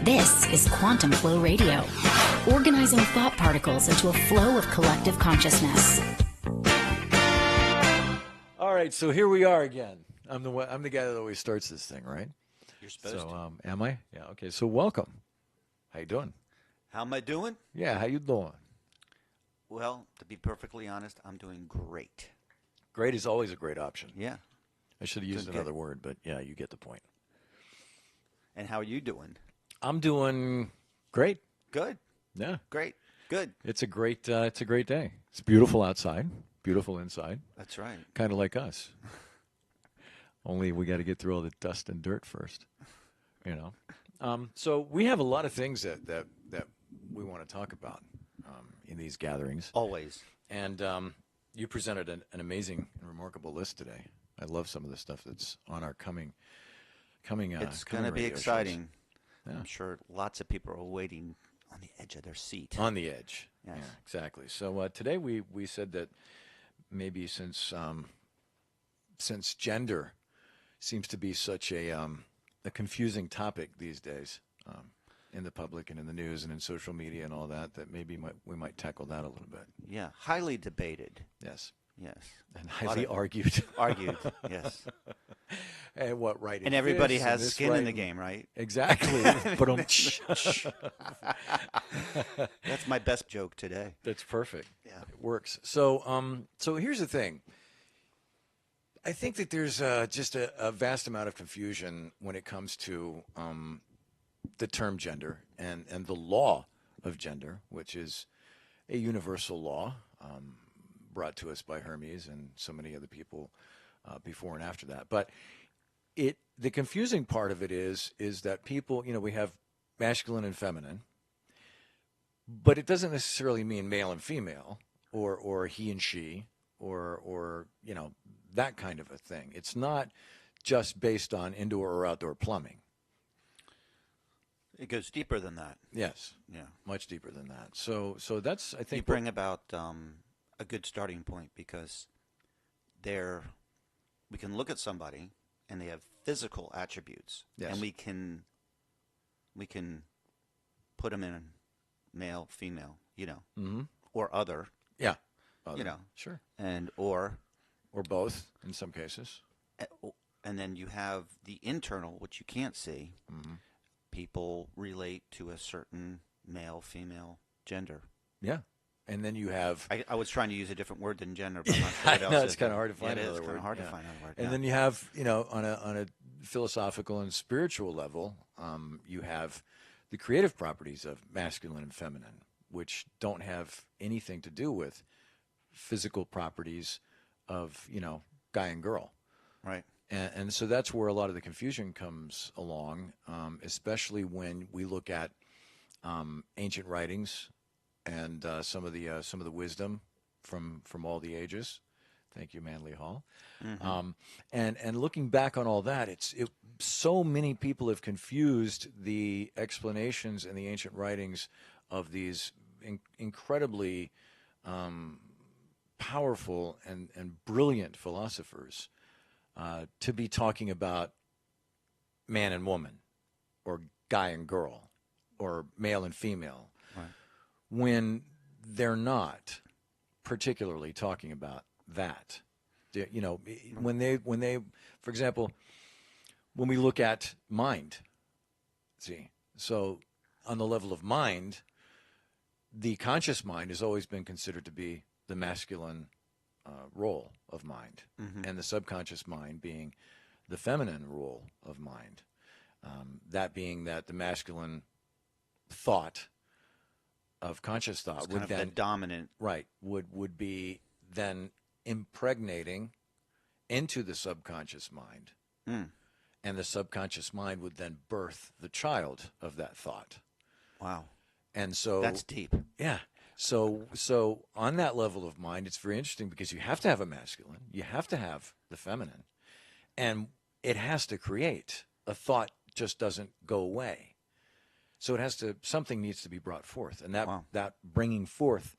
This is Quantum Flow Radio, organizing thought particles into a flow of collective consciousness. All right, so here we are again. I'm the guy that always starts this thing, right? You're supposed to. Am I? Yeah. Okay. So welcome. How you doing? How am I doing? Yeah. How you doing? Well, to be perfectly honest, I'm doing great. Great is always a great option. Yeah. I should have used Doing another good. word, but yeah, you get the point. And how are you doing? I'm doing great. Good. Yeah. Great. Good. It's a great day. It's beautiful outside, beautiful inside, That's right. kind of like us. Only we got to get through all the dust and dirt first, you know. So we have a lot of things that we want to talk about in these gatherings. Always. And you presented an amazing and remarkable list today. I love some of the stuff that's on our coming. It's going to be radio shows. exciting. Yeah. I'm sure lots of people are waiting on the edge of their seat. On the edge. Yes. Yeah, exactly. So today we said that maybe since gender seems to be such a confusing topic these days in the public and in the news and in social media and all that, that maybe we might tackle that a little bit. Yeah. Highly debated. Yes. Yes. And highly argued. Argued. Yes. And what right? And everybody this, has and this skin right, in the game, right? Exactly. But That's my best joke today. that's perfect. Yeah. It works. So here's the thing. I think that there's just a vast amount of confusion when it comes to the term gender and the law of gender, which is a universal law brought to us by Hermes and so many other people before and after that. But the confusing part of it is that people, we have masculine and feminine, but it doesn't necessarily mean male and female or he and she or that kind of a thing. It's not just based on indoor or outdoor plumbing. It goes deeper than that. Yes. Yeah. Much deeper than that. So that's, I think, You bring about a good starting point because we can look at somebody and they have physical attributes. Yes. And we can put them in male, female, mm-hmm. or other, Yeah. Sure. and or both in some cases. and then you have the internal, which you can't see. Mm-hmm. People relate to a certain male, female gender. Yeah. And then you have... I was trying to use a different word than gender, but I'm not sure I what else know, is it's kind of there. hard to find Yeah, another it's word. kind of hard Yeah. to find another word. And yeah. then you have, on a philosophical and spiritual level, you have the creative properties of masculine and feminine, which don't have anything to do with physical properties of, guy and girl. Right. And so that's where a lot of the confusion comes along, especially when we look at ancient writings and some of the wisdom from all the ages. Thank you, Manly Hall. Mm-hmm. And looking back on all that, so many people have confused the explanations in the ancient writings of these incredibly powerful and brilliant philosophers to be talking about man and woman, or guy and girl, or male and female, Right. when they're not particularly talking about that. When they, for example, when we look at mind, so on the level of mind, the conscious mind has always been considered to be the masculine role of mind, Mm-hmm. and the subconscious mind being the feminine role of mind. That being that the masculine thought of conscious thought It's would kind of then the dominant. right would be then impregnating into the subconscious mind, and the subconscious mind would then birth the child of that thought. Wow. And so That's deep. yeah. So on that level of mind, it's very interesting because you have to have a masculine, you have to have the feminine, and it has to create. A thought just doesn't go away. So something needs to be brought forth, and that bringing forth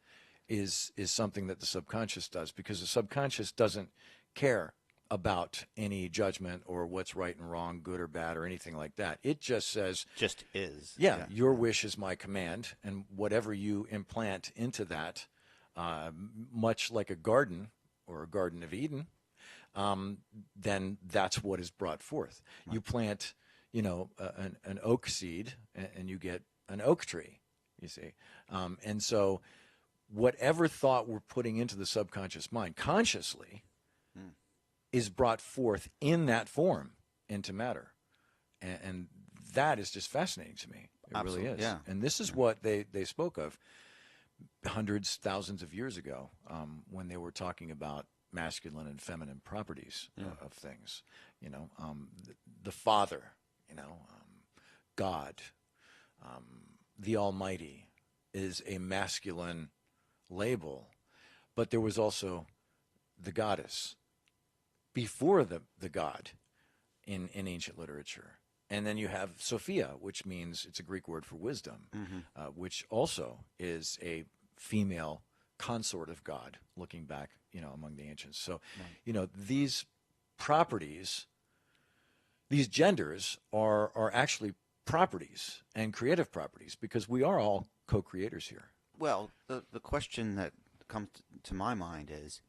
is something that the subconscious does, because the subconscious doesn't care about any judgment or what's right and wrong, good or bad, or anything like that. It just says, Just is. yeah, your wish is my command, and whatever you implant into that, much like a garden or a Garden of Eden, then that's what is brought forth. Right. You plant, an oak seed, and you get an oak tree, you see. And so whatever thought we're putting into the subconscious mind consciously is brought forth in that form into matter. And that is just fascinating to me. It Absolutely, really is. Yeah. And this is what they spoke of hundreds, thousands of years ago, when they were talking about masculine and feminine properties of things. The Father, God, the Almighty is a masculine label, but there was also the goddess before the god in ancient literature. And then you have Sophia, which means, it's a Greek word for wisdom, which also is a female consort of God, looking back, among the ancients. So, these properties, these genders are actually properties and creative properties, because we are all co-creators here. Well, the question that comes to my mind is,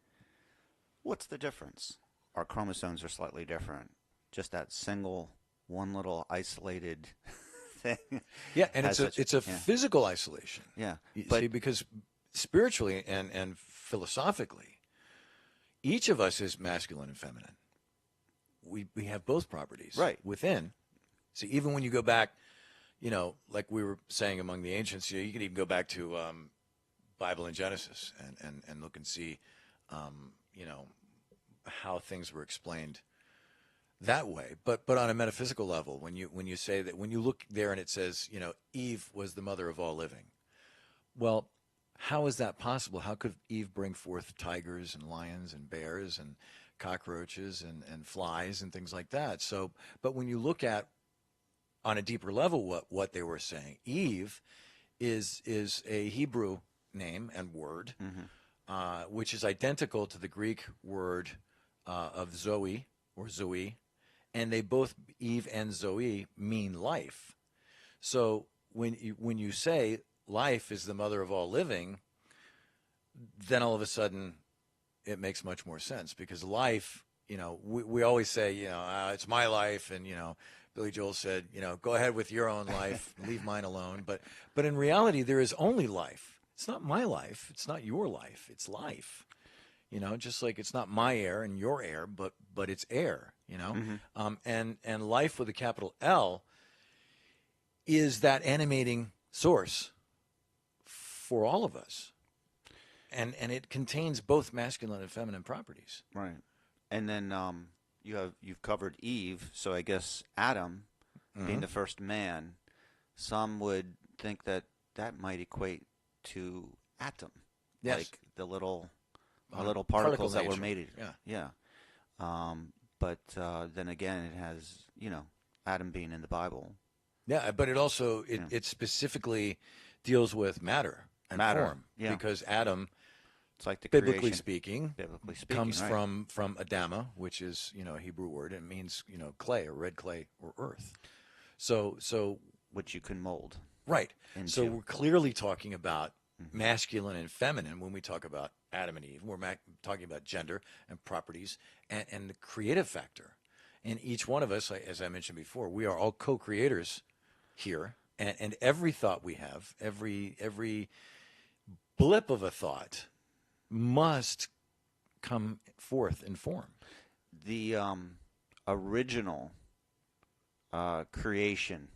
what's the difference? Our chromosomes are slightly different. Just that single, one little isolated thing. Yeah, and it's a physical isolation. Yeah, see, because spiritually and philosophically, each of us is masculine and feminine. We have both properties within. See, even when you go back, like we were saying among the ancients, you could even go back to Bible and Genesis and look and see, how things were explained that way. But on a metaphysical level, when you say that, when you look there and it says, Eve was the mother of all living. Well, how is that possible? How could Eve bring forth tigers and lions and bears and cockroaches and flies and things like that? So, but when you look at, on a deeper level, what they were saying, Eve is a Hebrew name and word, which is identical to the Greek word of Zoe or Zoe, and they both, Eve and Zoe, mean life. So when you say life is the mother of all living, then all of a sudden it makes much more sense, because life, we always say, it's my life, and Billy Joel said, go ahead with your own life, leave mine alone. But in reality, there is only life. It's not my life. It's not your life. It's life. Just like it's not my air and your air, but it's air. And life with a capital L is that animating source for all of us, and it contains both masculine and feminine properties. Right. And then you've covered Eve, so I guess Adam being the first man, some would think that might equate to atom, like the little particles that were made. Yeah. But then again, it has Adam being in the Bible. Yeah, but it also it specifically deals with matter and form, because Adam, it's like the biblically speaking, comes right, from Adama, which is a Hebrew word. It means clay or red clay or earth. So which you can mold. Right. Into. So we're clearly talking about masculine and feminine when we talk about Adam and Eve. We're talking about gender and properties and the creative factor. And each one of us, as I mentioned before, we are all co-creators here. And every thought we have, every blip of a thought must come forth in form. The original creation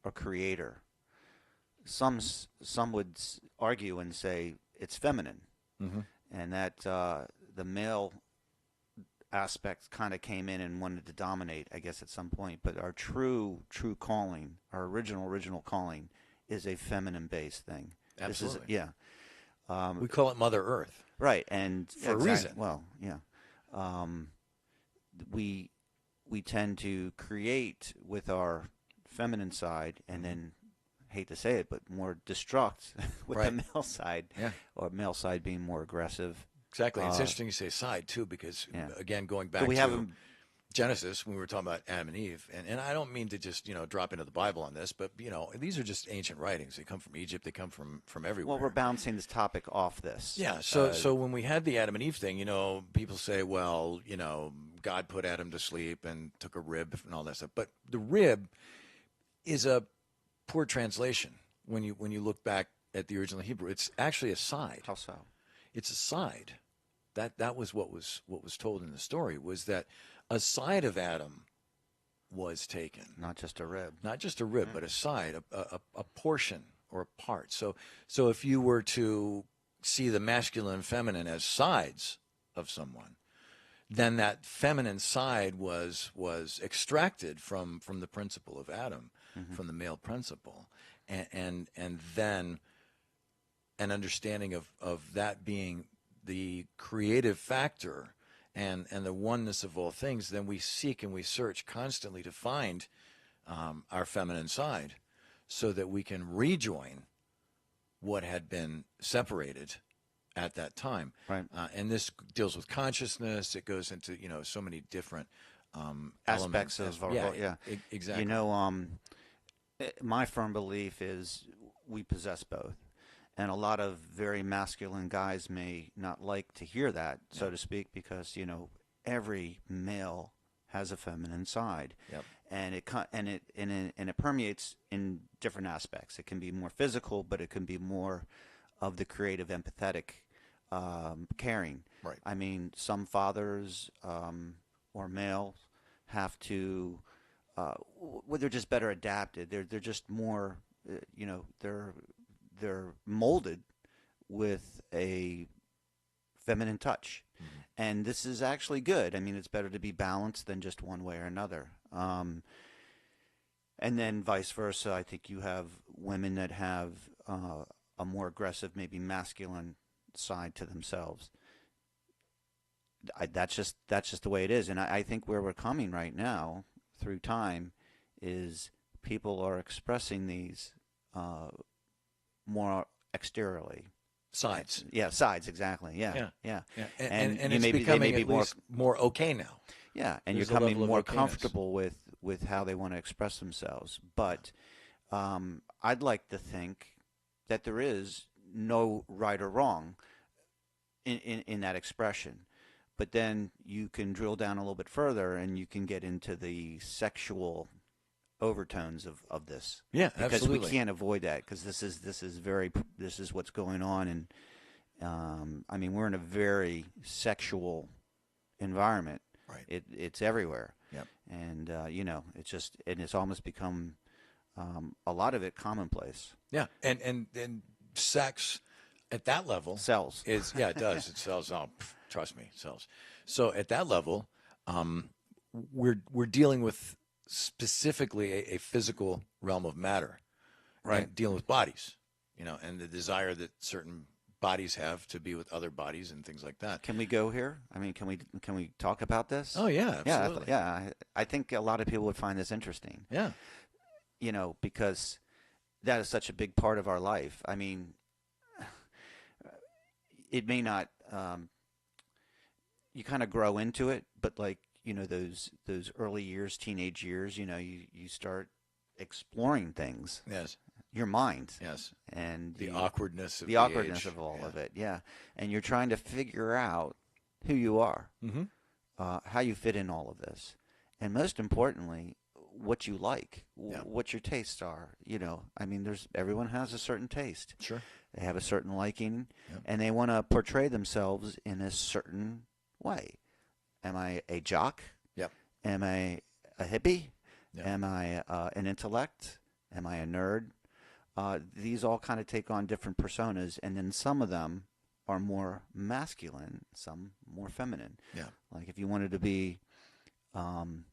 or creator, some would argue and say it's feminine, and that the male aspect kind of came in and wanted to dominate, I guess, at some point. But our true calling, our original calling, is a feminine-based thing. Absolutely. This is, we call it Mother Earth. Right, and for a reason. Well, yeah. We tend to create with our feminine side, and then, hate to say it, but more destruct with the male side, or male side being more aggressive, Exactly. It's interesting you say side too, because again, going back So we to have Genesis, when we were talking about Adam and Eve, and I don't mean to just drop into the Bible on this, but these are just ancient writings. They come from Egypt. They come from everywhere. well, we're bouncing this topic off this. Yeah. So when we had the Adam and Eve thing, people say, well, God put Adam to sleep and took a rib and all that stuff. But the rib is a poor translation when you look back at the original Hebrew. It's actually a side. How so? It's a side. That was what was told in the story, was that a side of Adam was taken. Not just a rib. Not just a rib, but a side, a portion or a part. So if you were to see the masculine and feminine as sides of someone, then that feminine side was extracted from the principle of Adam, from the male principle, and then an understanding of that being the creative factor and the oneness of all things. Then we seek and we search constantly to find our feminine side, so that we can rejoin what had been separated at that time. Right. And this deals with consciousness. It goes into so many different Aspects elements. of our Exactly. My firm belief is we possess both. And a lot of very masculine guys may not like to hear that, so to speak, because every male has a feminine side, and it permeates in different aspects. It can be more physical, but it can be more of the creative, empathetic, caring. Right. I mean, some fathers or males have to, well, they're just better adapted. They're just more, they're molded with a feminine touch. And this is actually good. I mean, it's better to be balanced than just one way or another. And then vice versa. I think you have women that have a more aggressive, maybe masculine side to themselves. That's just the way it is. And I think where we're coming right now through time is people are expressing these more exteriorly. Sides. Yeah, sides, exactly. Yeah. And it's becoming at least more okay now. Yeah, and There's you're coming more okayness. comfortable with how they want to express themselves. But I'd like to think that there is no right or wrong in that expression. But then you can drill down a little bit further and you can get into the sexual overtones of this. Yeah, because absolutely. we can't avoid that, because this is what's going on. And I mean, we're in a very sexual environment. Right. It's everywhere. Yep. And it's almost become a lot of it commonplace. Yeah, and sex at that level Sells. it does. It sells. Oh, trust me, it sells. So at that level, we're dealing with specifically a physical realm of matter, Right. and dealing with bodies, and the desire that certain bodies have to be with other bodies and things like that. Can we go here? I mean, can we talk about this? Oh yeah, absolutely. I think a lot of people would find this interesting. Yeah. Because that is such a big part of our life. I mean, it may not. You kind of grow into it, but those early years, teenage years, you start exploring things. Yes. Your mind. Yes. And The awkwardness of the awkwardness age. of all of it. Yeah. And you're trying to figure out who you are, how you fit in all of this, and most importantly, what you like, what your tastes are. I mean, everyone has a certain taste. Sure. They have a certain liking, and they want to portray themselves in a certain way. Am I a jock? Yep. Am I a hippie? Yep. Am I an intellect? Am I a nerd? These all kind of take on different personas, and then some of them are more masculine, some more feminine. Yeah. Like if you wanted to be an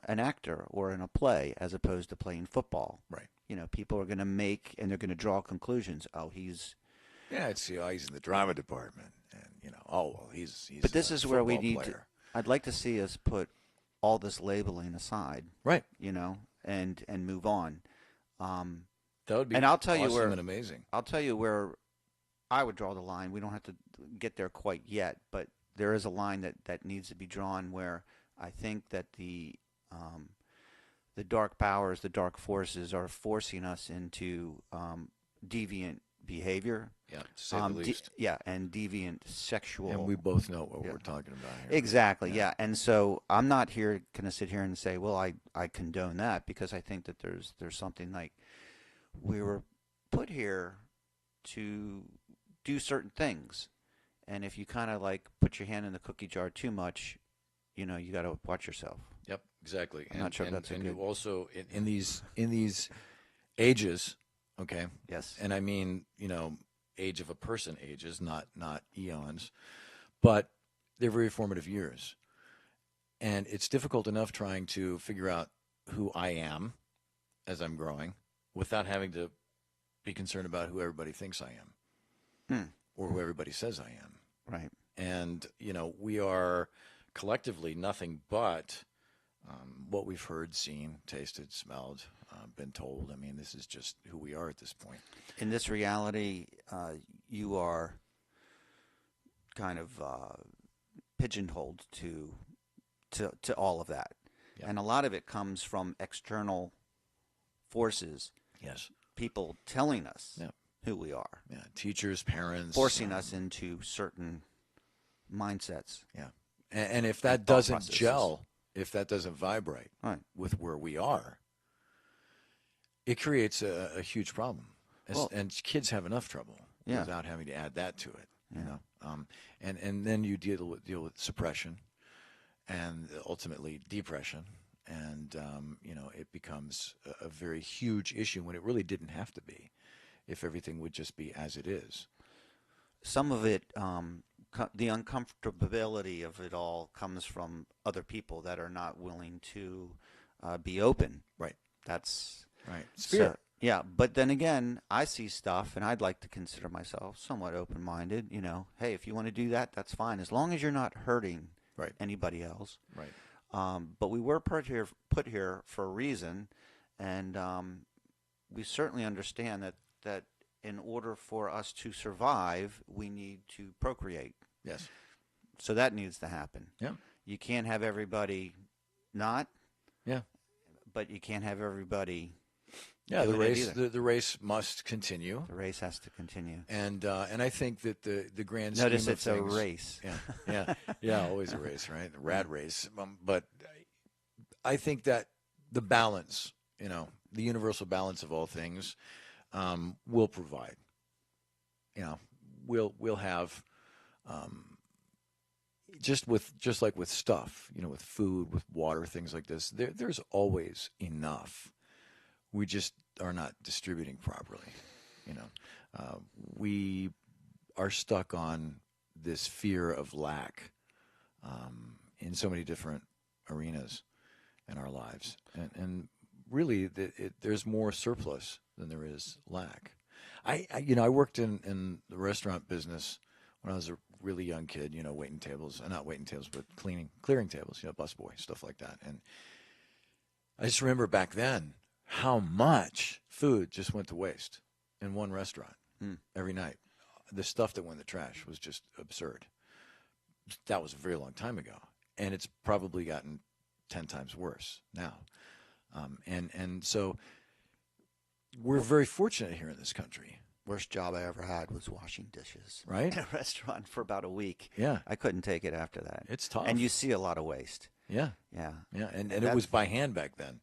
actor or in a play as opposed to playing football. Right. People are going to make and they're going to draw conclusions. Oh, he's... Yeah, he's in the drama department, and he's. But this is where we need player. to... I'd like to see us put all this labeling aside. Right. And move on. That would be and I'll tell awesome you where, and amazing. I'll tell you where I would draw the line. We don't have to get there quite yet, but there is a line that needs to be drawn where I think that the dark powers, the dark forces, are forcing us into deviant behavior. Yeah, to say the least. And deviant sexual. And we both know what we're talking about here. Exactly, yeah. And so I'm not here going to sit here and say, well, I condone that, because I think that there's something like we were put here to do certain things. And if you kind of like put your hand in the cookie jar too much, you got to watch yourself. Yep, exactly. I'm not sure if that's a good... you also in these ages, okay? Yes. And I mean, age of a person ages, not eons, but they're very formative years. And it's difficult enough trying to figure out who I am as I'm growing without having to be concerned about who everybody thinks I am or who everybody says I am. Right. And, we are collectively nothing but what we've heard, seen, tasted, smelled, been told. I mean, this is just who we are at this point. In this reality, you are kind of pigeonholed to all of that. Yep. And a lot of it comes from external forces. Yes. People telling us Yep. who we are. Yeah. Teachers, parents. Forcing us into certain mindsets. Yeah. And if that doesn't gel, if that doesn't vibrate with where we are, it creates a huge problem. And kids have enough trouble without having to add that to it. And then you deal with suppression and ultimately depression. And, it becomes a very huge issue when it really didn't have to be, if everything would just be as it is. Some of it, the uncomfortability of it all comes from other people that are not willing to be open. Right. That's right. It's fear. So, yeah, but then again, I see stuff, and I'd like to consider myself somewhat open-minded. Hey, if you want to do that, that's fine, as long as you're not hurting anybody else. Right. But we were put here for a reason, and we certainly understand that in order for us to survive, we need to procreate. Yes. So that needs to happen. Yeah. You can't have everybody not. Yeah. But you can't have everybody. Yeah, the race must continue. The race has to continue. And I think that the grand scheme Notice of it's things, a race. Yeah, always a race, right? A rat race. But I think that the balance, the universal balance of all things, will provide. We'll have just like with stuff, with food, with water, things like this. There's always enough. We just are not distributing properly. We are stuck on this fear of lack in so many different arenas in our lives, and really, there's more surplus than there is lack. I worked in the restaurant business when I was a really young kid. Waiting tables, not waiting tables, but clearing tables. Busboy, stuff like that. And I just remember back then how much food just went to waste in one restaurant every night. The stuff that went in the trash was just absurd. That was a very long time ago, and it's probably gotten 10 times worse now. And so we're very fortunate here in this country. Worst job I ever had was washing dishes. Right? In a restaurant for about a week. Yeah. I couldn't take it after that. It's tough. And you see a lot of waste. Yeah. Yeah. Yeah. And it was by hand back then.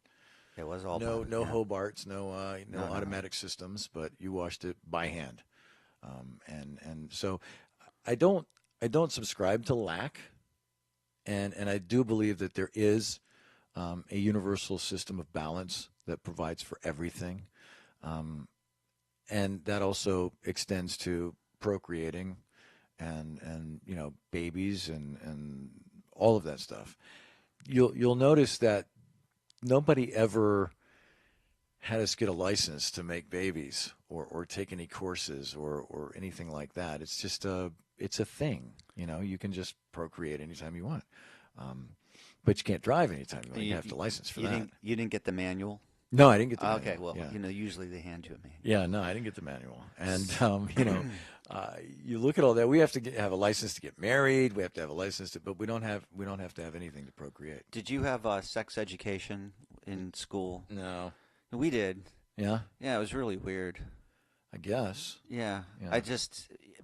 It was all no by, Hobarts, no automatic systems, but you washed it by hand. And so I don't subscribe to lack, and I do believe that there is a universal system of balance that provides for everything, and that also extends to procreating and babies and all of that stuff. You'll notice that nobody ever had us get a license to make babies or take any courses or anything like that. It's just it's a thing. You can just procreate anytime you want. But you can't drive anytime you want. You have to license for that. You didn't get the manual? No, I didn't get the manual. Okay, well, yeah. usually they hand you a manual. Yeah, no, I didn't get the manual. And, you look at all that. We have to have a license to get married. We have to have a license but we don't have to have anything to procreate. Did you have sex education in school? No. We did. Yeah. Yeah, it was really weird. I guess. Yeah. Yeah.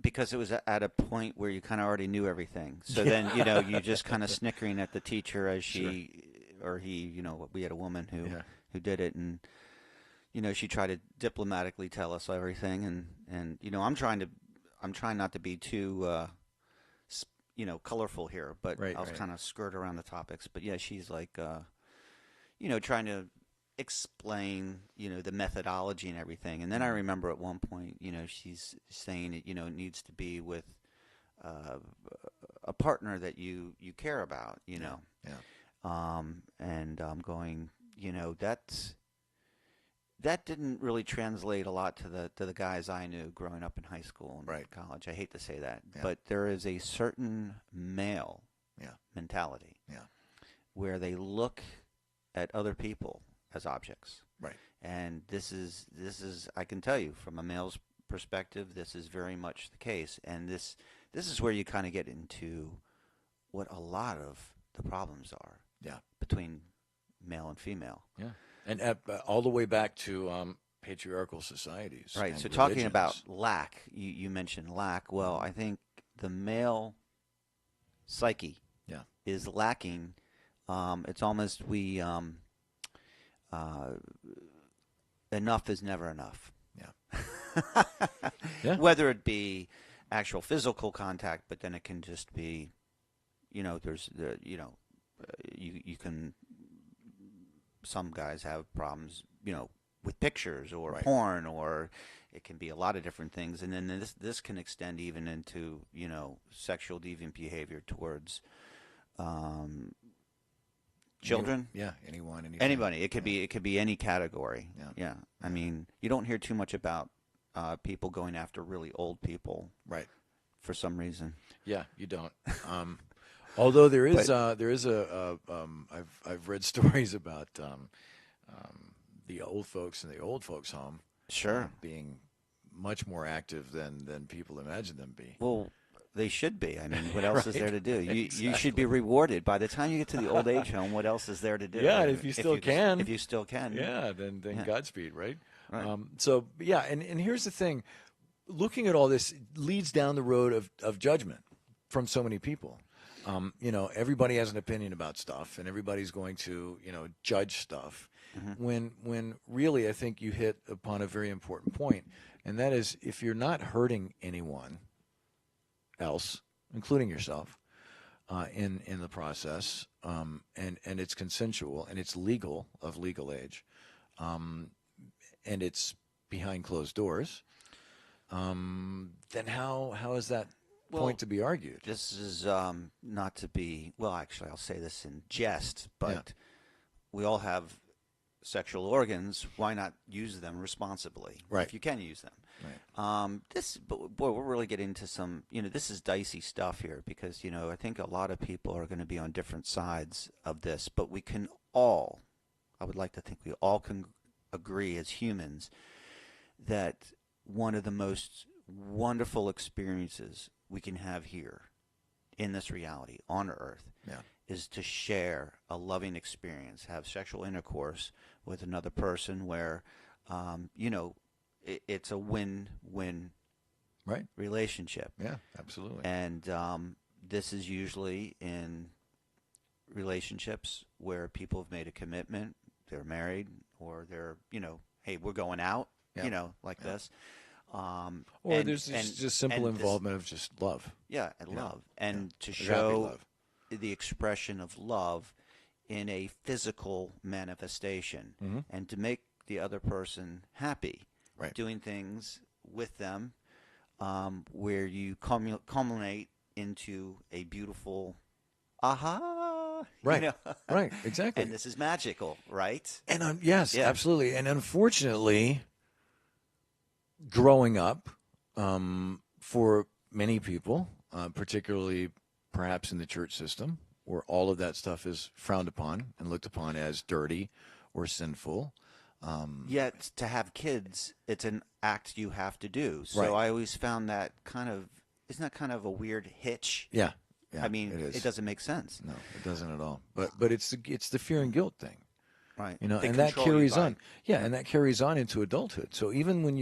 Because it was at a point where you kind of already knew everything. So then, you just kind of snickering at the teacher as she or he, we had a woman who did it, and she tried to diplomatically tell us everything, and I'm trying not to be too colorful here, but I'll kind of skirt around the topics. But yeah, she's like trying to explain the methodology and everything. And then I remember at one point she's saying it needs to be with a partner that you care about, and I'm going, that didn't really translate a lot to the guys I knew growing up in high school and college. I hate to say that, but there is a certain male mentality where they look at other people as objects. Right. And this is I can tell you from a male's perspective, this is very much the case. And this is where you kind of get into what a lot of the problems are. Yeah. Between male and female. Yeah. And all the way back to patriarchal societies. Right. And so religions. Talking about lack, you mentioned lack. Well, I think the male psyche is lacking. It's almost enough is never enough. Yeah. Whether it be actual physical contact, but then it can just be, there's you can. Some guys have problems, with pictures or porn, or it can be a lot of different things, and then this can extend even into sexual deviant behavior towards children. Anybody. It could be any category. Yeah. I mean, you don't hear too much about people going after really old people, right? For some reason. Yeah, you don't. Although there is I've read stories about the old folks in the old folks home, being much more active than people imagine them be. Well, they should be. I mean, what else is there to do? You should be rewarded. By the time you get to the old age home, what else is there to do? Yeah, and if you still can. Yeah, then Godspeed, right? So, yeah, and here's the thing. Looking at all this leads down the road of judgment from so many people. Everybody has an opinion about stuff, and everybody's going to, judge stuff. Mm-hmm. When really, I think you hit upon a very important point, and that is if you're not hurting anyone else, including yourself, in the process, and it's consensual and it's legal of legal age, and it's behind closed doors, then how is that point to be argued? This is not to be, well, actually, I'll say this in jest, but we all have sexual organs. Why not use them responsibly? Right. If you can use them. Right. But boy, we're really getting into some, this is dicey stuff here because, I think a lot of people are going to be on different sides of this, but we can all, I would like to think we all can agree as humans that one of the most wonderful experiences we can have here in this reality on earth is to share a loving experience, have sexual intercourse with another person where, it's a win-win relationship. Yeah, absolutely. And this is usually in relationships where people have made a commitment, they're married, or they're, hey, we're going out, this. Or there's just simple involvement of just love. Yeah, and love. And to show the expression of love in a physical manifestation, and to make the other person happy, doing things with them where you culminate into a beautiful aha. Right, right, exactly. And this is magical, right? And yes, absolutely. And unfortunately, growing up, for many people, particularly perhaps in the church system, where all of that stuff is frowned upon and looked upon as dirty or sinful, Yet to have kids, it's an act you have to do. So Right. I always found that isn't that kind of a weird hitch? Yeah. Yeah. I mean, it is. it doesn't make sense. No, it doesn't at all. But it's the fear and guilt thing. Right. You know, They and that control you carries by- on. Yeah, and that carries on into adulthood. So even when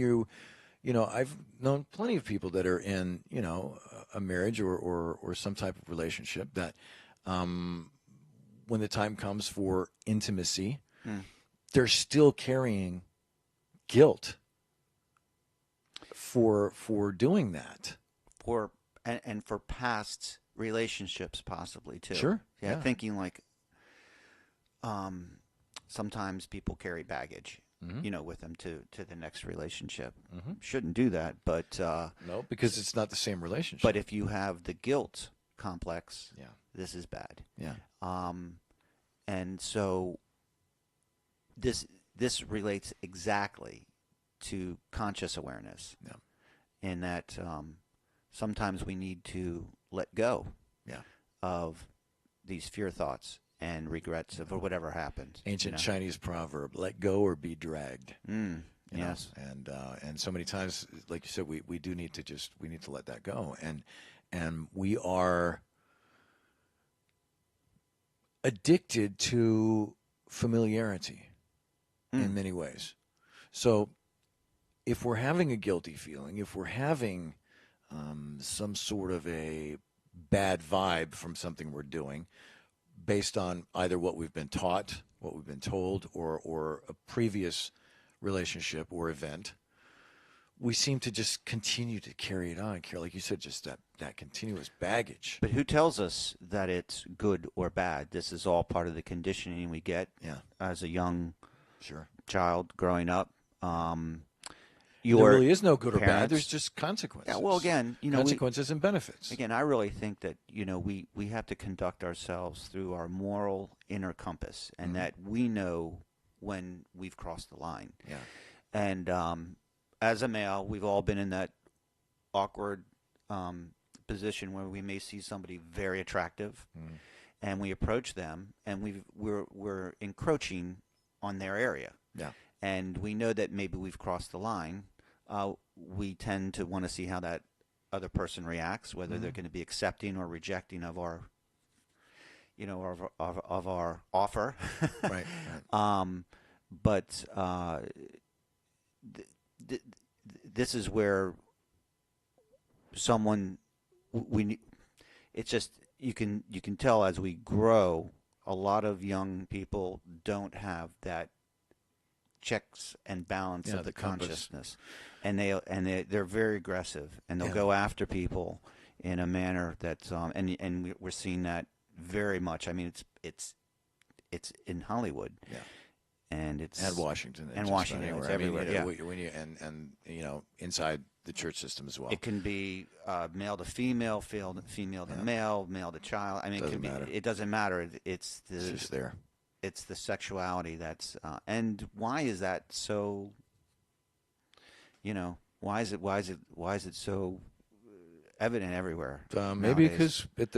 I've known plenty of people that are in, a marriage or some type of relationship that when the time comes for intimacy, they're still carrying guilt for doing that. And for past relationships possibly too. Sure. Yeah. Thinking like sometimes people carry baggage, with them to the next relationship. Shouldn't do that, but No, because it's not the same relationship. but if you have the guilt complex, Yeah. this is bad. Yeah. And so this relates exactly to conscious awareness. Yeah. In that sometimes we need to let go Yeah. of these fear thoughts and regrets of whatever happened. Ancient Chinese proverb: "Let go or be dragged." Yes. And so many times, like you said, we do need to let that go, and we are addicted to familiarity in many ways. So if we're having a guilty feeling, if we're having some sort of a bad vibe from something we're doing, based on either what we've been taught, what we've been told, or a previous relationship or event, we seem to just continue to carry it on. Like you said, just that continuous baggage. But who tells us that it's good or bad? This is all part of the conditioning we get as a young child growing up. There really is no good or bad. parents- There's just consequences. Yeah, well, again, consequences and benefits. Again, I really think that, we have to conduct ourselves through our moral inner compass, and that we know when we've crossed the line. Yeah. And as a male, we've all been in that awkward position where we may see somebody very attractive, and we approach them, and we're encroaching on their area. Yeah. And we know that maybe we've crossed the line. We tend to want to see how that other person reacts, whether they're going to be accepting or rejecting of our, of our offer. Right. But this is where it's just you can tell as we grow, a lot of young people don't have that checks and balance of the consciousness, and they're very aggressive, and they'll go after people in a manner that's and we're seeing that very much. I mean, it's in Hollywood, and it's Washington, and Washington, it's everywhere. When you inside the church system as well. It can be male to female, female to male, male to child. I mean, it doesn't matter. It's just there. It's the sexuality that's and why is that so? Why is it so evident everywhere? Maybe because at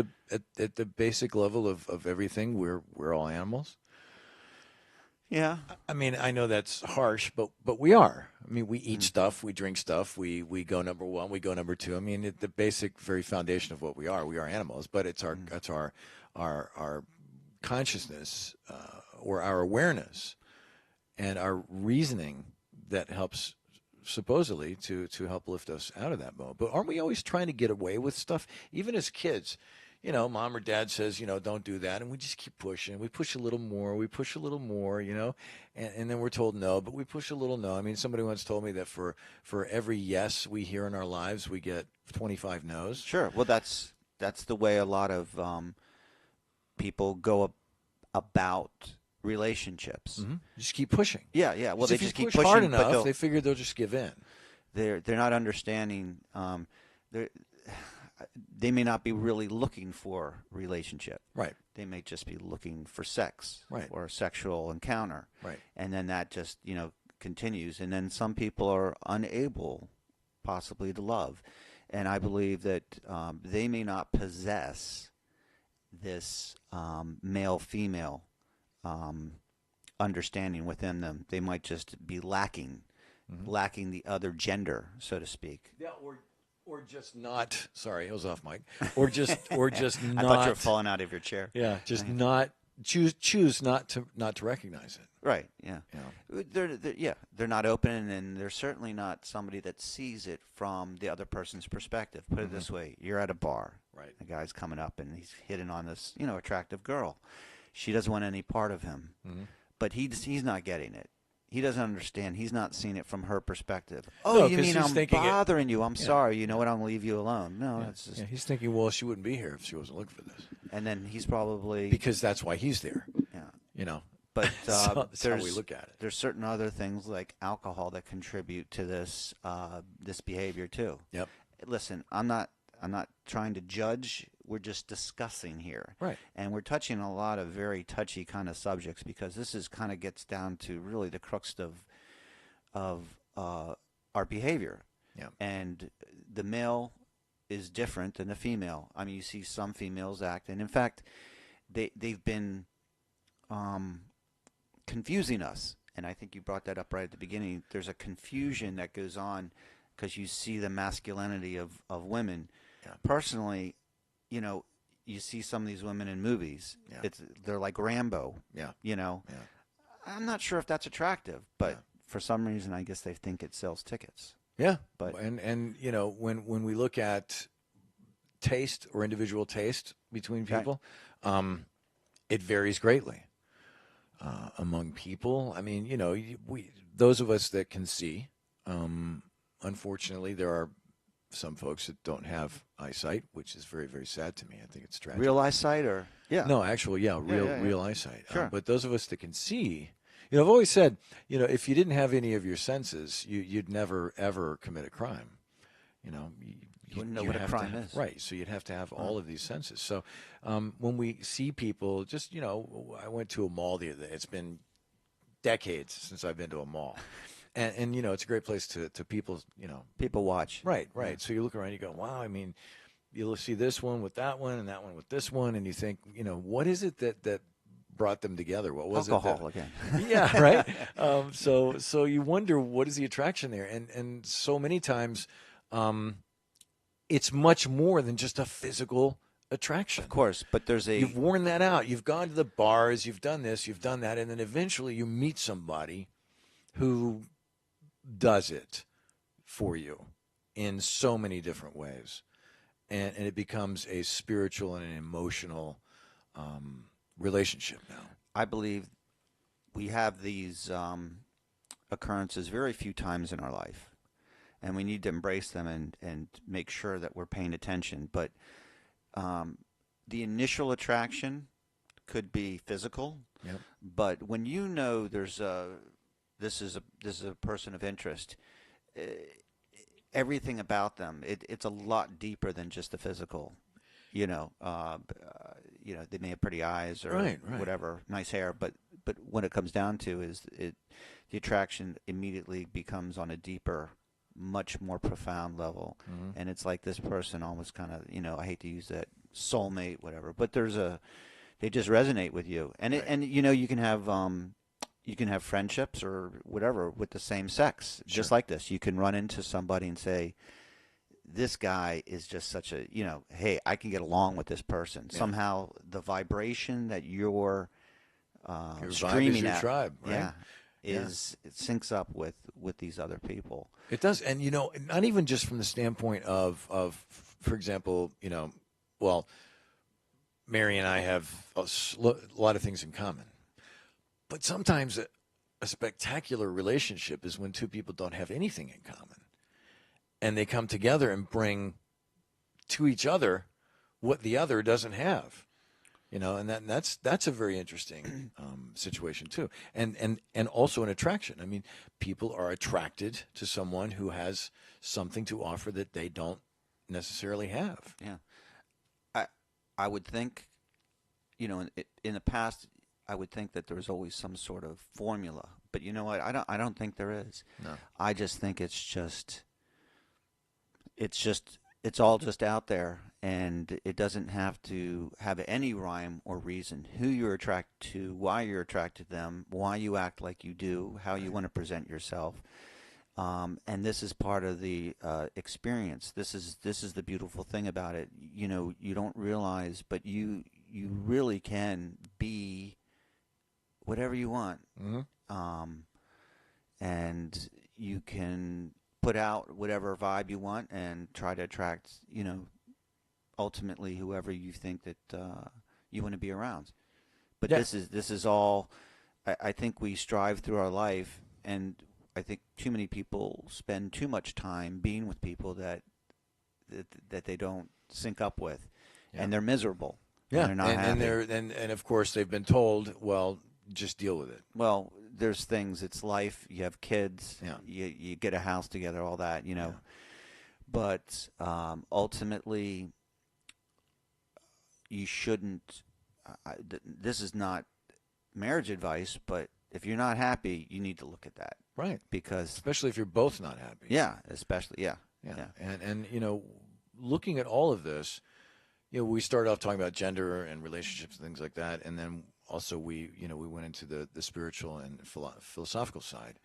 the basic level of everything, we're all animals. Yeah. I mean, I know that's harsh, but we are. I mean, we eat stuff, we drink stuff, we go number one, we go number two. I mean, the basic, very foundation of what we are animals. But it's our consciousness or our awareness and our reasoning that helps supposedly to help lift us out of that mode. But aren't we always trying to get away with stuff, even as kids? Mom or dad says, don't do that. And we just keep pushing. We push a little more. We push a little more, and then we're told no, but we push a little no. I mean, somebody once told me that for every yes we hear in our lives, we get 25 no's. Sure. Well, that's the way a lot of people go about relationships. Just keep pushing. Yeah. Well, they if just you keep push pushing, hard enough, but they figure they'll just give in. They're not understanding. They may not be really looking for relationship. Right. They may just be looking for sex. Right. Or a sexual encounter. Right. And then that just continues. And then some people are unable, possibly, to love. And I believe that they may not possess this male-female understanding within them. They might just be lacking the other gender, so to speak. Yeah, or just not. Sorry, I was off mic. Or just I thought you were not. falling out of your chair. Yeah, just not choose not to recognize it. Right. Yeah. Yeah. They're not open, and they're certainly not somebody that sees it from the other person's perspective. Put it this way: you're at a bar. Right. A guy's coming up, and he's hitting on this, attractive girl. She doesn't want any part of him, but he's not getting it. He doesn't understand. He's not seeing it from her perspective. Oh, No, you 'cause mean he's I'm thinking bothering you? I'm sorry. You know what? I'm gonna leave you alone. No, that's just. Yeah, he's thinking, well, she wouldn't be here if she wasn't looking for this. And then he's probably Because that's why he's there. yeah. But That's how we look at it. There's certain other things like alcohol that contribute to this this behavior too. Yep. Listen, I'm not trying to judge. We're just discussing here. Right. And we're touching a lot of very touchy kind of subjects because this is kind of gets down to really the crux of our behavior. Yeah. And the male is different than the female. I mean, you see some females act, and in fact, they've been confusing us. And I think you brought that up right at the beginning. There's a confusion that goes on because you see the masculinity of women. Yeah. Personally, you see some of these women in movies. Yeah. They're like Rambo. Yeah. Yeah. I'm not sure if that's attractive, but for some reason, I guess they think it sells tickets. Yeah. But and when we look at taste or individual taste between people, it varies greatly among people. I mean, those of us that can see, unfortunately, there are some folks that don't have eyesight, which is very, very sad to me. I think it's tragic. Real eyesight, or No, actually, real eyesight. Sure. But those of us that can see, I've always said, if you didn't have any of your senses, you'd never ever commit a crime. You wouldn't know what a crime is. Right. So you'd have to have all of these senses. So when we see people, just I went to a mall the other day. It's been decades since I've been to a mall. And it's a great place to people, people watch. Right. So you look around, you go, wow, I mean, you'll see this one with that one and that one with this one, and you think, what is it that brought them together? What was alcohol it? Again. Yeah, right. So you wonder, what is the attraction there? And so many times, it's much more than just a physical attraction. Of course, but you've worn that out. You've gone to the bars, you've done this, you've done that, and then eventually you meet somebody who does it for you in so many different ways, and it becomes a spiritual and an emotional relationship now. I believe we have these occurrences very few times in our life, and we need to embrace them and make sure that we're paying attention. But the initial attraction could be physical, but when there's this is a person of interest, everything about them, it's a lot deeper than just the physical. They may have pretty eyes or whatever, nice hair, but what it comes down to is the attraction immediately becomes on a deeper, much more profound level. And it's like this person almost kind of, I hate to use that soulmate, whatever, but they just resonate with you. And you can have friendships or whatever with the same sex, just like this. You can run into somebody and say, this guy is just such a, hey, I can get along with this person. Yeah. Somehow the vibration that you're streaming your at, tribe, right? It syncs up with these other people. It does. And, not even just from the standpoint of for example, Mary and I have a lot of things in common. But sometimes a spectacular relationship is when two people don't have anything in common, and they come together and bring to each other what the other doesn't have. And that's a very interesting situation too, and also an attraction. I mean, people are attracted to someone who has something to offer that they don't necessarily have. Yeah, I would think, in the past, I would think that there's always some sort of formula, but you know what? I don't think there is. No. I just think it's just it's all just out there, and it doesn't have to have any rhyme or reason. Who you're attracted to, why you're attracted to them, why you act like you do, how you want to present yourself. And this is part of the experience. This is the beautiful thing about it. You know, you don't realize, but you really can be whatever you want, and you can put out whatever vibe you want and try to attract, you know, ultimately whoever you think that you want to be around. But this is all. I think we strive through our life, and I think too many people spend too much time being with people that they don't sync up with, and they're miserable. Yeah, and they're not happy. And of course they've been told, well, just deal with it. Well, there's things. It's life. You have kids. Yeah. You get a house together. All that, you know. Yeah. But ultimately, you shouldn't. This is not marriage advice, but if you're not happy, you need to look at that. Right. Because especially if you're both not happy. Yeah, especially, yeah. And you know, looking at all of this, you know, we started off talking about gender and relationships and things like that, and then also we went into the spiritual and philosophical side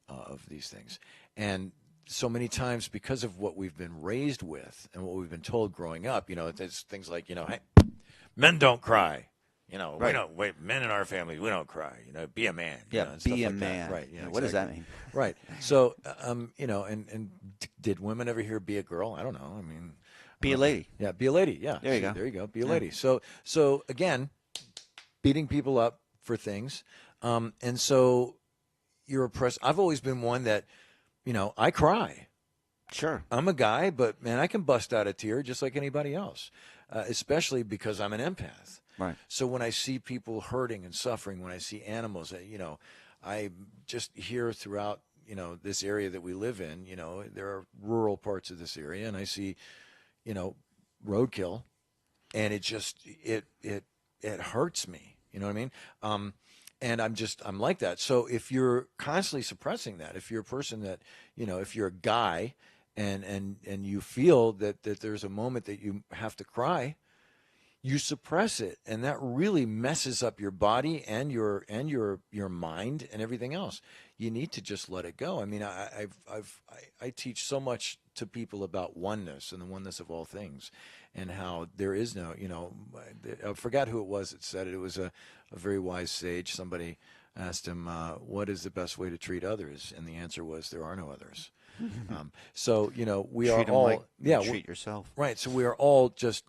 of these things. And so many times, because of what we've been raised with and what we've been told growing up, you know, there's things like, you know, hey, men don't cry. You know, right. We don't. Wait, men in our family, we don't cry. You know, be a man. Yeah, be a like man. That. Right. Yeah. What does that mean? Right. So, you know, and did women ever hear "be a girl"? I don't know. I mean, be a lady. Yeah, be a lady. Yeah. There you go. There you go. Be a lady. So again, beating people up for things, and so you're oppressed. I've always been one that, you know, I cry. Sure. I'm a guy, but man, I can bust out a tear just like anybody else, especially because I'm an empath. Right. So when I see people hurting and suffering, when I see animals, you know, I just hear throughout, you know, this area that we live in, you know, there are rural parts of this area, and I see, you know, roadkill, and it just it hurts me. You know what I mean? And I'm like that. So if you're constantly suppressing that, if you're a person that, you know, if you're a guy, and you feel that there's a moment that you have to cry, you suppress it, and that really messes up your body and your mind and everything else. You need to just let it go. I mean, I teach so much to people about oneness and the oneness of all things, and how there is no, you know, I forgot who it was that said it. It was a very wise sage. Somebody asked him, what is the best way to treat others? And the answer was, there are no others. So, you know, we treat are all, like you treat yourself. Right. So we are all just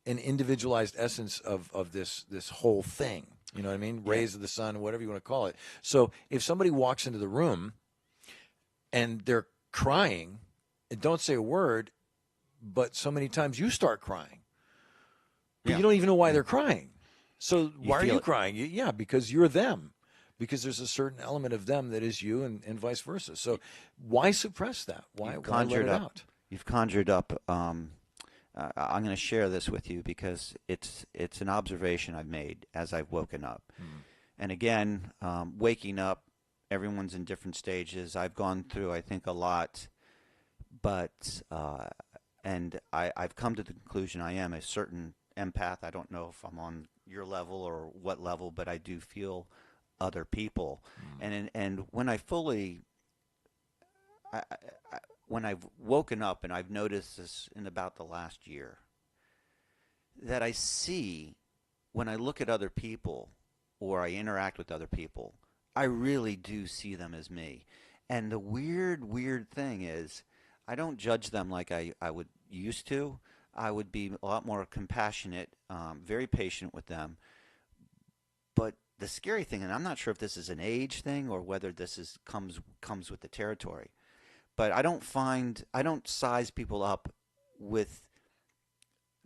an individualized essence of this whole thing. You know what I mean? Rays of the sun, whatever you want to call it. So if somebody walks into the room and they're crying and don't say a word, but so many times you start crying, but you don't even know why they're crying. So why are you crying? Yeah, because you're them. Because there's a certain element of them that is you, and vice versa. So why suppress that? Why let it out? You've conjured up. I'm going to share this with you because it's an observation I've made as I've woken up. And again, waking up, everyone's in different stages. I've gone through, I think, a lot, but and I've come to the conclusion I am a certain empath. I don't know if I'm on your level or what level, but I do feel other people. And when I fully when I've woken up, and I've noticed this in about the last year, that I see when I look at other people or I interact with other people, I really do see them as me. And the weird thing is, I don't judge them like I would used to. I would be a lot more compassionate, very patient with them. But the scary thing, and I'm not sure if this is an age thing or whether this comes with the territory, but I don't size people up with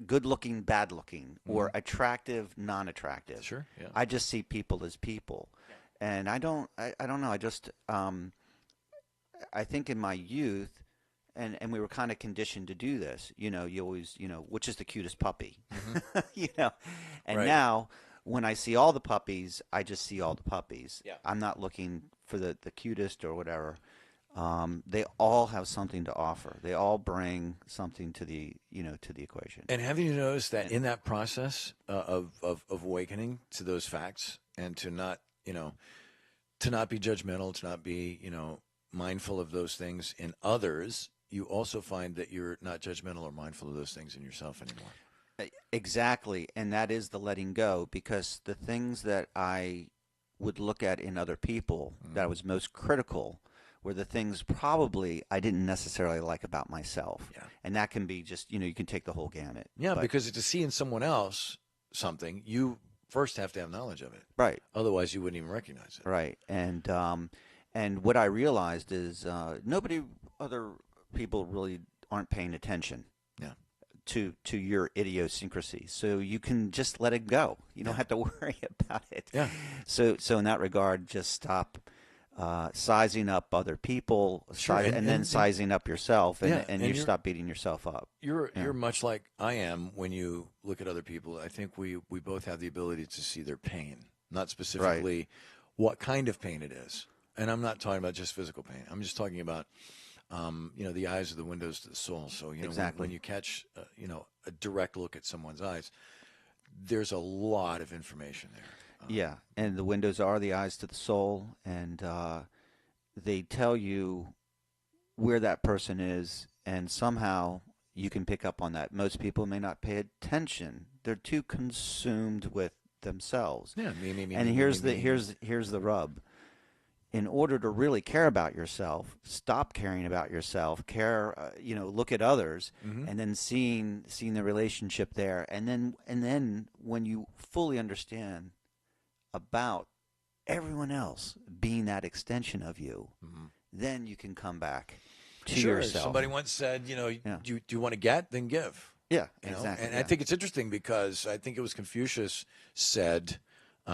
good looking, bad looking, or attractive, non-attractive. Sure. Yeah. I just see people as people. And I don't know. I just, I think in my youth, and we were kind of conditioned to do this, you know, you always, you know, which is the cutest puppy, you know, and now when I see all the puppies, I just see all the puppies. Yeah. I'm not looking for the cutest or whatever. They all have something to offer. They all bring something to the to the equation. And have you noticed that in that process of awakening to those facts and to not to not be judgmental, to not be mindful of those things in others, you also find that you're not judgmental or mindful of those things in yourself anymore. Exactly, and that is the letting go, because the things that I would look at in other people that I was most critical were the things probably I didn't necessarily like about myself. Yeah. And that can be just, you can take the whole gamut. Yeah, But- because to see in someone else something, you first have to have knowledge of it. Right. Otherwise, you wouldn't even recognize it. Right. And what I realized is other people really aren't paying attention. Yeah. To your idiosyncrasies, so you can just let it go. You don't have to worry about it. Yeah. So in that regard, just stop sizing up other people, Sure, and then sizing up yourself, and you you're- stop beating yourself up. You're much like I am when you look at other people. I think we both have the ability to see their pain, not specifically what kind of pain it is. And I'm not talking about just physical pain. I'm just talking about the eyes are the windows to the soul. So, Exactly. when you catch, a direct look at someone's eyes, there's a lot of information there. Yeah, and the windows are the eyes to the soul, and they tell you where that person is, and somehow you can pick up on that. Most people may not pay attention; they're too consumed with themselves. Yeah, me. And here's the rub. In order to really care about yourself, stop caring about yourself. Look at others, and then seeing the relationship there, and then when you fully understand about everyone else being that extension of you, then you can come back to yourself. Somebody once said, do you want to get, then give. Yeah, Exactly. And yeah. I think it's interesting because I think it was Confucius said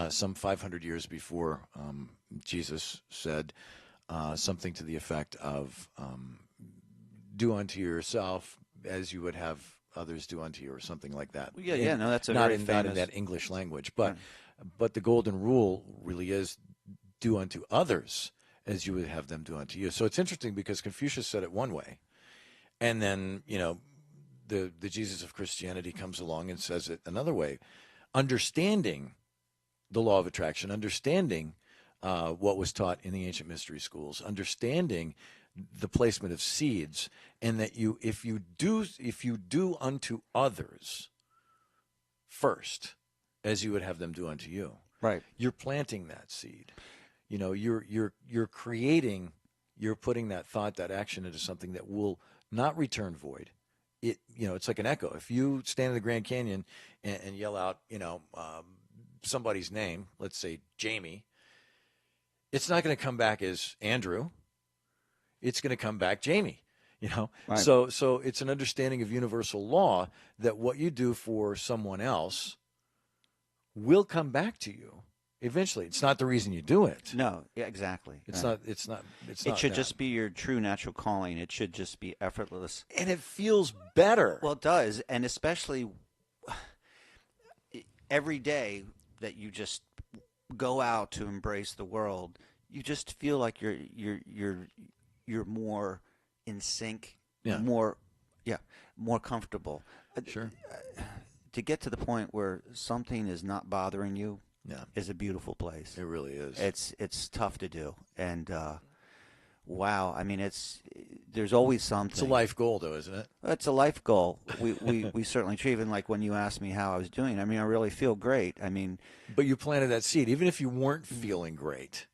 some 500 years before Jesus said something to the effect of do unto yourself as you would have others do unto you, or something like that. No, that's not very in famous. that English language, but the golden rule really is do unto others as you would have them do unto you. So it's interesting because Confucius said it one way, and then the Jesus of Christianity comes along and says it another way, understanding the law of attraction, understanding what was taught in the ancient mystery schools, understanding the placement of seeds, and that if you do unto others first as you would have them do unto you, Right. you're planting that seed. You're creating, you're putting that thought, that action into something that will not return void. It's like an echo. If you stand in the Grand Canyon and yell out, somebody's name, let's say Jamie, it's not going to come back as Andrew. It's going to come back Jamie, Right. So it's an understanding of universal law that what you do for someone else will come back to you eventually. It's not the reason you do it. No, yeah, exactly. It's Right. not. It should just be your true natural calling. It should just be effortless. and it feels better. Well, it does, and especially every day that you just go out to embrace the world, you just feel like you're more in sync, Yeah. more comfortable. Sure. To get to the point where something is not bothering you Yeah, is a beautiful place. it really is. It's tough to do, and wow, I mean, there's always something. It's a life goal, though, isn't it? It's a life goal. We certainly achieve. And like when you asked me how I was doing, I mean, I really feel great. I mean, But you planted that seed, even if you weren't feeling great.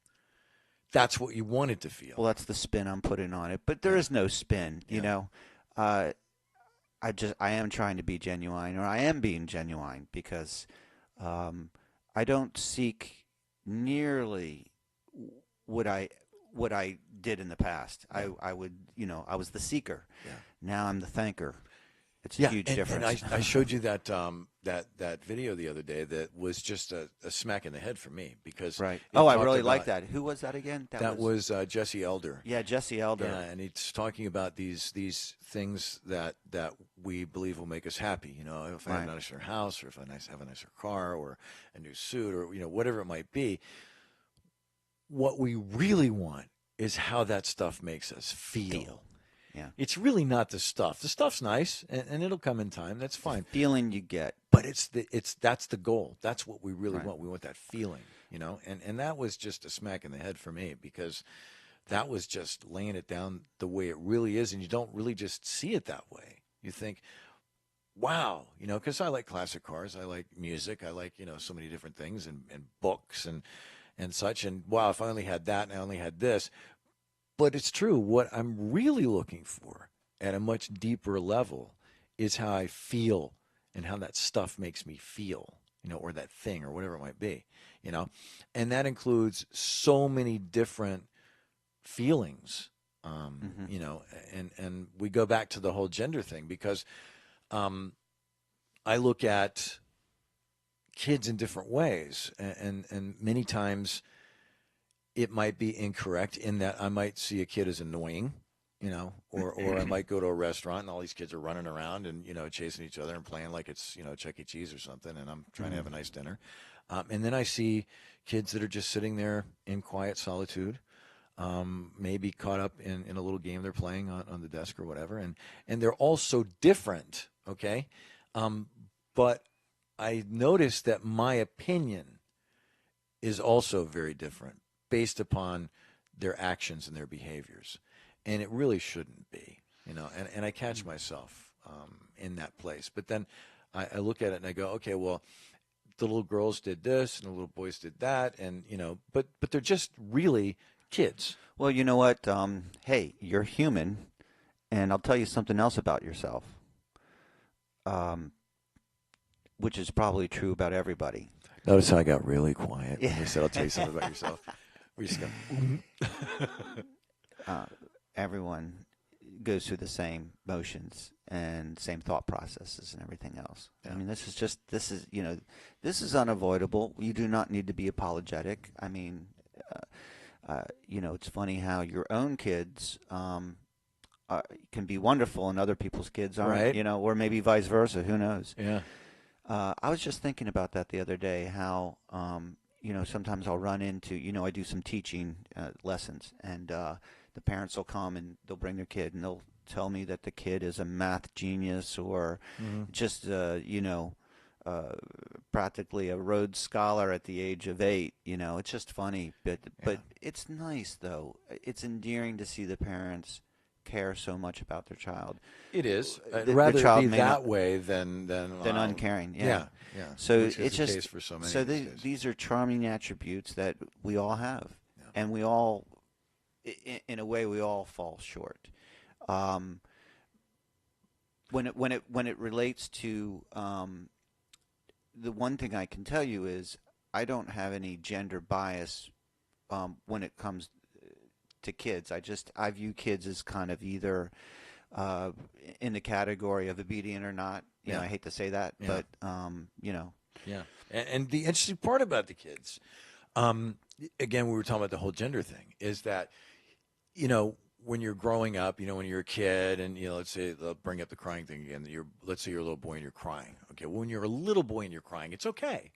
That's what you wanted to feel. well, that's the spin I'm putting on it. But there is no spin, you know. I am trying to be genuine, or I am being genuine, because I don't seek nearly what I did in the past. I would, I was the seeker. Yeah. Now I'm the thanker. It's a huge difference. And I showed you that that video the other day that was just a smack in the head for me, because Right. it Oh, I talked really like about- that. Who was that again? That was Jesse Elder. Yeah, Jesse Elder. Yeah, and it's talking about these things that we believe will make us happy. If I have a Right. nicer house, or if I have a nicer car, or a new suit, or whatever it might be. What we really want is how that stuff makes us feel. Yeah. It's really not the stuff. The stuff's nice, and it'll come in time. That's fine. The feeling you get. But that's the goal. That's what we really Right. want. We want that feeling, And that was just a smack in the head for me, because that was just laying it down the way it really is, and you don't really just see it that way. You think, wow, because I like classic cars, I like music, I like so many different things, and books and such. And wow, if I only had that and I only had this. But it's true. What I'm really looking for at a much deeper level is how I feel and how that stuff makes me feel, or that thing or whatever it might be, And that includes so many different feelings, and we go back to the whole gender thing, because I look at kids in different ways, and many times it might be incorrect in that I might see a kid as annoying, or I might go to a restaurant and all these kids are running around and, chasing each other and playing like it's, Chuck E. Cheese or something, and I'm trying to have a nice dinner. And then I see kids that are just sitting there in quiet solitude, maybe caught up in a little game they're playing on the desk or whatever. And they're all so different, okay? But I noticed that my opinion is also very different, based upon their actions and their behaviors. And it really shouldn't be, and I catch myself in that place. But then I look at it and I go, okay, well, the little girls did this and the little boys did that, and, but they're just really kids. Well, you know what? Hey, you're human, and I'll tell you something else about yourself, which is probably true about everybody. Notice how I got really quiet when you said, I'll tell you something about yourself. We just go, everyone goes through the same motions and same thought processes and everything else. Yeah. I mean, this is unavoidable. You do not need to be apologetic. I mean, it's funny how your own kids can be wonderful and other people's kids aren't, right. Or maybe vice versa. Who knows? Yeah. I was just thinking about that the other day, how, sometimes I'll run into, I do some teaching lessons, and the parents will come and they'll bring their kid and they'll tell me that the kid is a math genius or just, practically a Rhodes Scholar at the age of 8. It's just funny. But it's nice, though. It's endearing to see the parents care so much about their child. It is. Rather it be that way than uncaring. Yeah. So which is it's the just case for so many. So these are charming attributes that we all have, and we all, in a way, we all fall short. When it relates to the one thing I can tell you is I don't have any gender bias when it comes to kids. I view kids as kind of either in the category of obedient or not. You know, I hate to say that, but Yeah. And the interesting part about the kids, again, we were talking about the whole gender thing, is that, when you're growing up, when you're a kid, and let's say they'll bring up the crying thing again. Let's say you're a little boy and you're crying. Okay, well, when you're a little boy and you're crying, it's okay.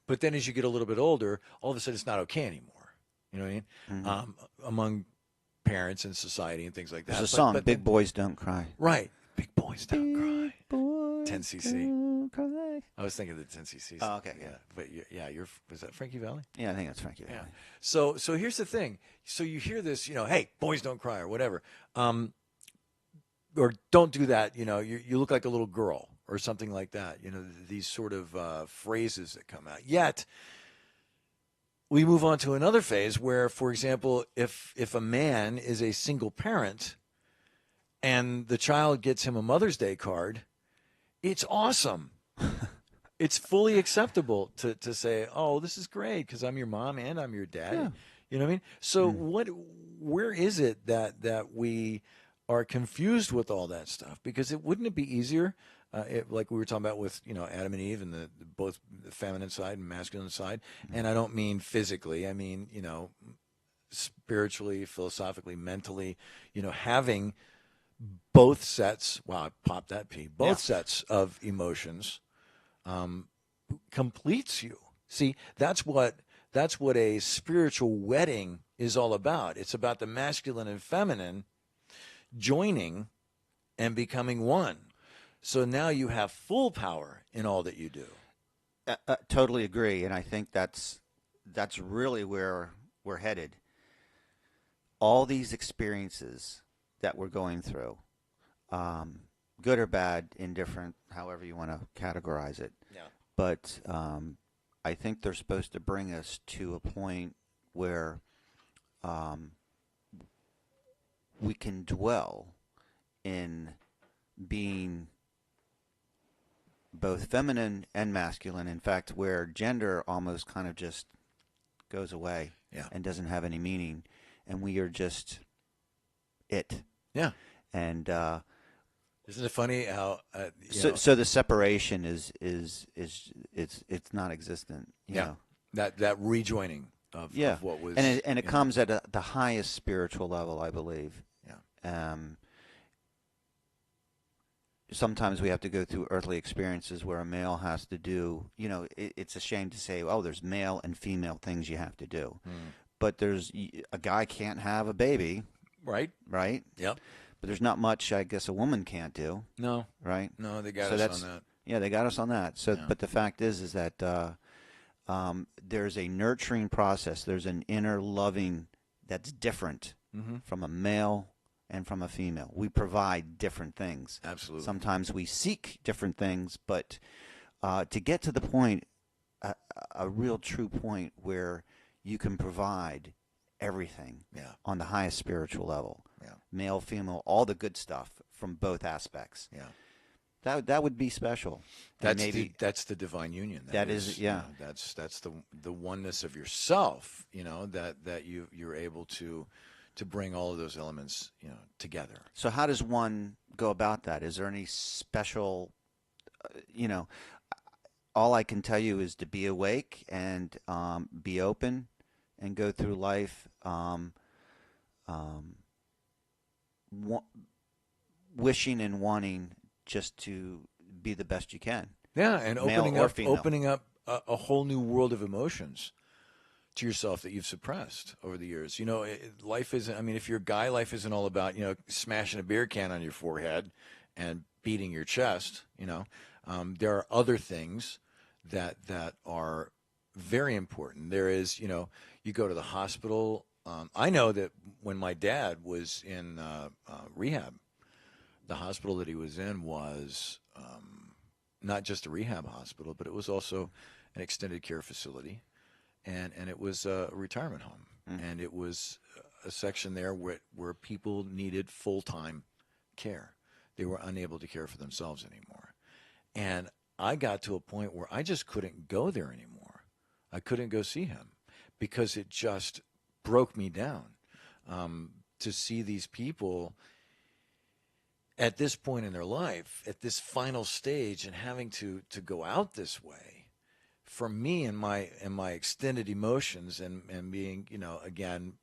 But then as you get a little bit older, all of a sudden it's not okay anymore. You know what I mean? Mm-hmm. Among parents and society and things like that. There's a song, Big Boys Don't Cry. Right. Big Boys Don't Cry. Boys 10cc. Don't cry. I was thinking of the 10cc. Oh, okay. Yeah. But was that Frankie Valli? Yeah, I think that's Frankie Valli. Yeah. So here's the thing. So you hear this, hey, boys don't cry or whatever. Or don't do that, you look like a little girl or something like that. These sort of phrases that come out. Yet we move on to another phase where, for example, if a man is a single parent and the child gets him a Mother's Day card, it's awesome. It's fully acceptable to say, oh, this is great because I'm your mom and I'm your dad. Yeah. You know what I mean? So where is it that we are confused with all that stuff? Because wouldn't it be easier, like we were talking about with Adam and Eve and both the feminine side and masculine side, and I don't mean physically, I mean spiritually, philosophically, mentally, having both sets. Wow, I popped that P. Both sets of emotions completes you. See, that's what a spiritual wedding is all about. It's about the masculine and feminine joining and becoming one. So now you have full power in all that you do. Totally agree, and I think that's really where we're headed. All these experiences that we're going through, good or bad, indifferent, however you want to categorize it. Yeah. But I think they're supposed to bring us to a point where we can dwell in being both feminine and masculine. In fact, where gender almost kind of just goes away and doesn't have any meaning, and we are just it. Yeah. And isn't it funny how so the separation is it's non-existent. You know? That rejoining of what was, and it comes at the highest spiritual level, I believe. Yeah. Sometimes we have to go through earthly experiences where a male has to do, it's a shame to say, oh, there's male and female things you have to do. But a guy can't have a baby. Right. Yep. But there's not much, I guess, a woman can't do. No. Right? No, they got us on that. Yeah, they got us on that. So, But the fact is that there's a nurturing process. There's an inner loving that's different from a male and from a female. We provide different things. Absolutely. Sometimes we seek different things, but to get to the point, a real true point where you can provide everything on the highest spiritual level. Yeah. Male, female, all the good stuff from both aspects. Yeah. That would be special. That's the divine union. That's the oneness of yourself, that you're able to bring all of those elements, together. So how does one go about that? Is there any special, all I can tell you is to be awake and be open and go through life wishing and wanting just to be the best you can. Yeah, and opening up a whole new world of emotions to yourself that you've suppressed over the years. Life isn't, if you're a guy, life isn't all about, smashing a beer can on your forehead and beating your chest. There are other things that are very important. There is, you go to the hospital. I know that when my dad was in rehab, the hospital that he was in was not just a rehab hospital, but it was also an extended care facility, and it was a retirement home, and it was a section there where people needed full-time care. They were unable to care for themselves anymore, and I got to a point where I just couldn't go there anymore. I couldn't go see him because it just broke me down to see these people at this point in their life, at this final stage, and having to go out this way. For me and my extended emotions and being, again,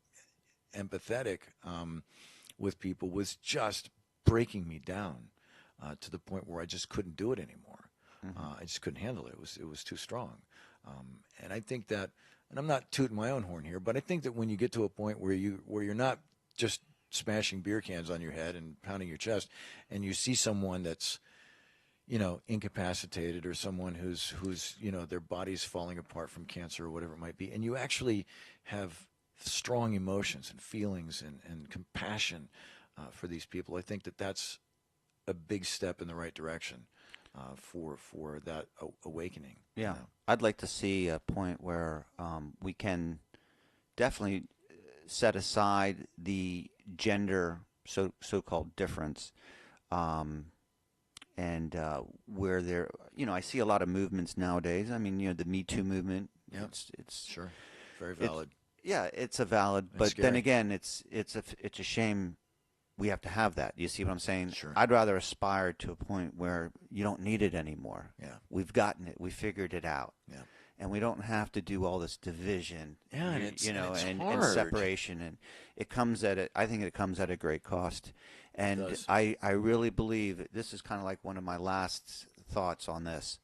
empathetic with people was just breaking me down to the point where I just couldn't do it anymore. I just couldn't handle it. It was too strong. And I think that, and I'm not tooting my own horn here, but I think that when you get to a point where you're not just smashing beer cans on your head and pounding your chest, and you see someone that's, incapacitated, or someone who's their body's falling apart from cancer or whatever it might be, and you actually have strong emotions and feelings and compassion for these people, I think that that's a big step in the right direction for that awakening. Yeah. I'd like to see a point where we can definitely set aside the gender so-called difference, and where there, I see a lot of movements nowadays. The Me Too movement. Yeah, it's sure, very valid. It's a valid, but scary. Then again, it's a shame we have to have that. You see what I'm saying? Sure. I'd rather aspire to a point where you don't need it anymore. Yeah. We've gotten it. We figured it out. Yeah. And we don't have to do all this division, and it's and separation, and it comes at I think it comes at a great cost. And I really believe this is kind of like one of my last thoughts on this.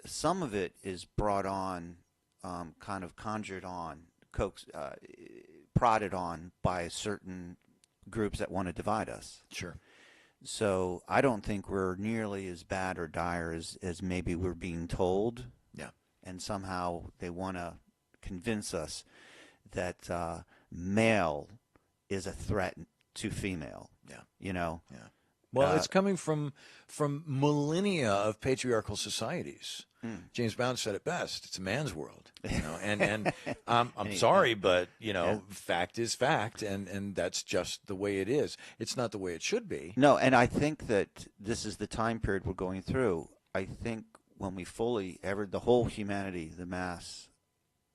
Some of it is brought on, kind of conjured on, prodded on by certain groups that want to divide us. Sure. So I don't think we're nearly as bad or dire as maybe we're being told. Yeah. And somehow they want to convince us that male is a threat to female. Yeah. Yeah. Well, it's coming from millennia of patriarchal societies. James Brown said it best. It's a man's world, and I'm sorry, but fact is fact, and that's just the way it is. It's not the way it should be. No, and I think that this is the time period we're going through. I think when we the whole humanity, the mass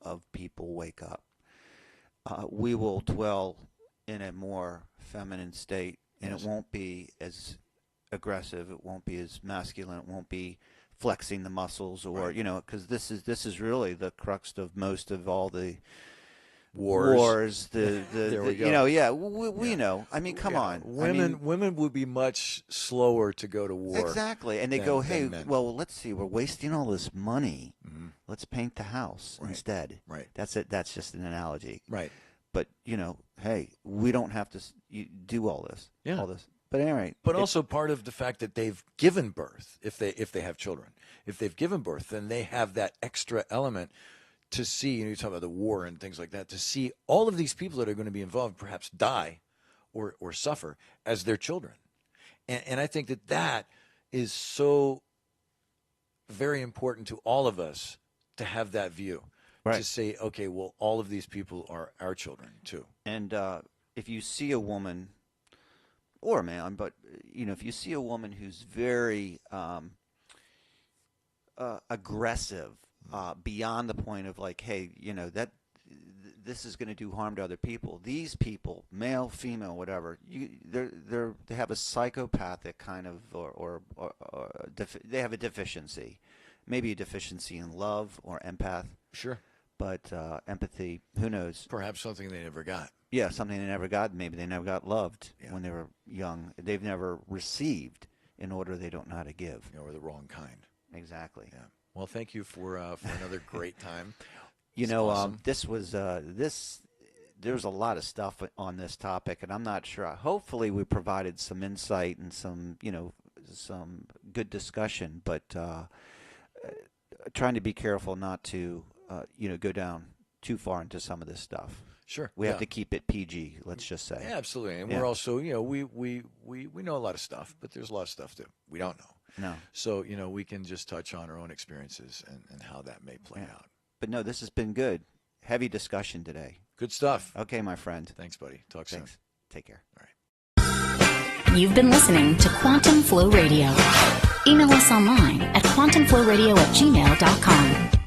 of people wake up, we will dwell in a more feminine state. And Yes. it won't be as aggressive. It won't be as masculine. It won't be flexing the muscles, or because this is really the crux of most of all the wars. There we go. We know. I mean, come on. Women would be much slower to go to war. Exactly, and they go, hey, well, let's see. We're wasting all this money. Mm-hmm. Let's paint the house instead. Right. That's it. That's just an analogy. Right. But hey, we don't have to do all this. Yeah. All this. But anyway. But also part of the fact that they've given birth, if they have children, if they've given birth, then they have that extra element to see. You talk about the war and things like that. To see all of these people that are going to be involved, perhaps die, or suffer as their children, and I think that is so very important to all of us to have that view. Right. To say, okay, well, all of these people are our children too. And if you see a woman or a man, but if you see a woman who's very aggressive, beyond the point of like, hey, that this is going to do harm to other people. These people, male, female, whatever, they have a psychopathic kind of, or they have a deficiency, maybe a deficiency in love or empath. Sure. But empathy, who knows? Perhaps something they never got. Yeah, something they never got. Maybe they never got loved when they were young. They've never received in order they don't know how to give. Or the wrong kind. Exactly. Yeah. Well, thank you for another great time. Awesome. This was there's a lot of stuff on this topic, and I'm not sure. Hopefully, we provided some insight and some good discussion, but trying to be careful not to go down too far into some of this stuff. Sure. We have to keep it PG, let's just say. Yeah, absolutely. And we're also, we know a lot of stuff, but there's a lot of stuff that we don't know. No. So, we can just touch on our own experiences and how that may play out. But no, this has been good. Heavy discussion today. Good stuff. Okay, my friend. Thanks, buddy. Talk soon. Take care. All right. You've been listening to Quantum Flow Radio. Email us online at quantumflowradio@gmail.com.